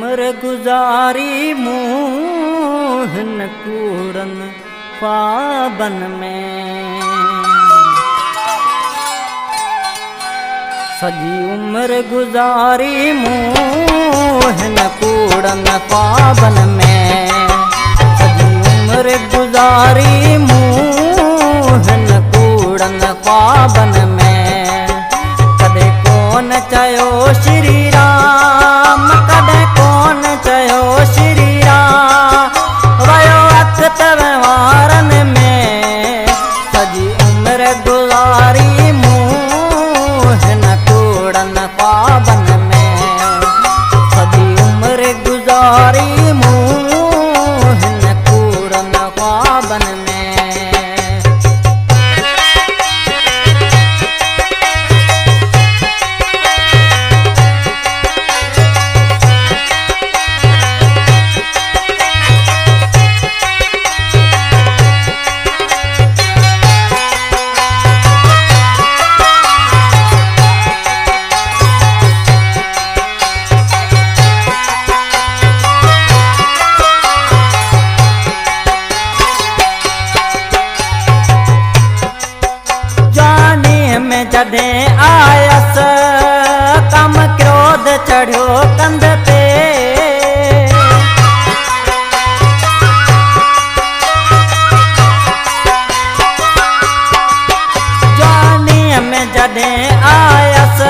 उम्र गुजारी मोहन कूड़न पावन में। सजी उम्र गुजारी मोहन कूड़न पावन में। सजी उम्र गुजारी मोहन कूड़न पावन में। कदे कौन चयो श्री राम, कदे कौन चयो श्री राम, वयो अखत व्यवहारन में। सजी उम्र गुजारी मोहन कूड़न पावन में। सजी उम्र गुजारी मोहन कूड़न पावन में। जदे आयस कम क्रोध चढ़ो कंध पे। जानी में जदे आयस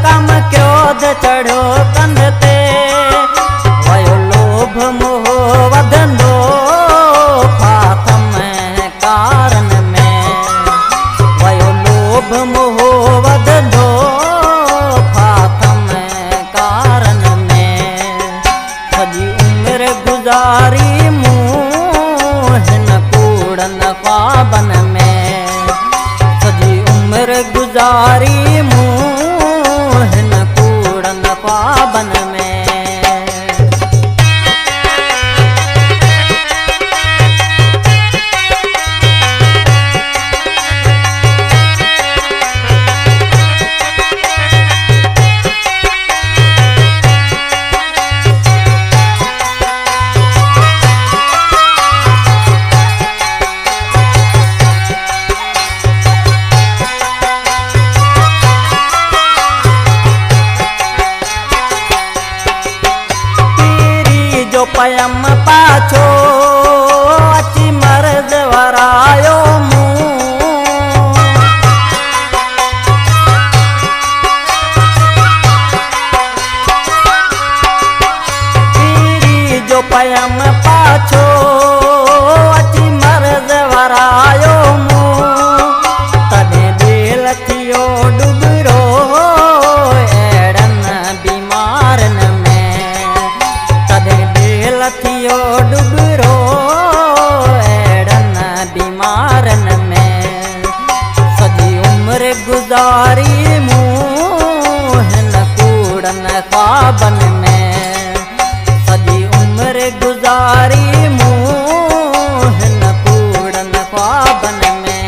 कम क्रोध चढ़ो कंध पे। वयो लोभ मोह वधंदो फाथम कारण में। वयो लोभ मोह वधंदो फाथम कारण में। सजी उम्र गुजारी मोहन कूड़न पावन में। सजी उम्र गुजारी मोहन कूड़न पावन में। पयम पाछो अची मर्द वरायो मुँह। पीरी जो पयम पाछो अची मर्द वरायो मुँह। तने दिल थियो डुबरो एड़न बीमारन में। तने थियो डुबरो एड़न बीमारन में। सजी उम्र गुजारी मोहन कूड़न पावन में। सजी उम्र गुजारी मोहन कूड़न पावन में।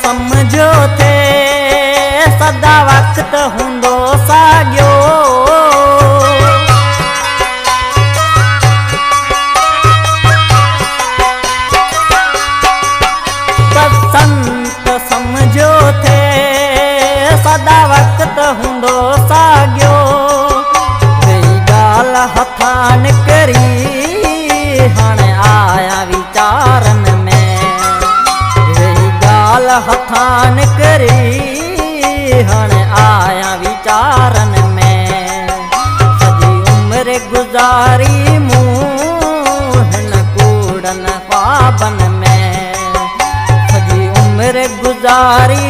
समझो थे सदा वक्त हुंदो साग्यो। बसंत समझो थे सदा वक्त हुंदो साग्यो। वही गाल हथान करी हाणे आया विचारन में। हथान करी हाणे आया विचारन में। सजी उम्र गुजारी मोहन कूड़न पावन में। सजी उम्र गुजारी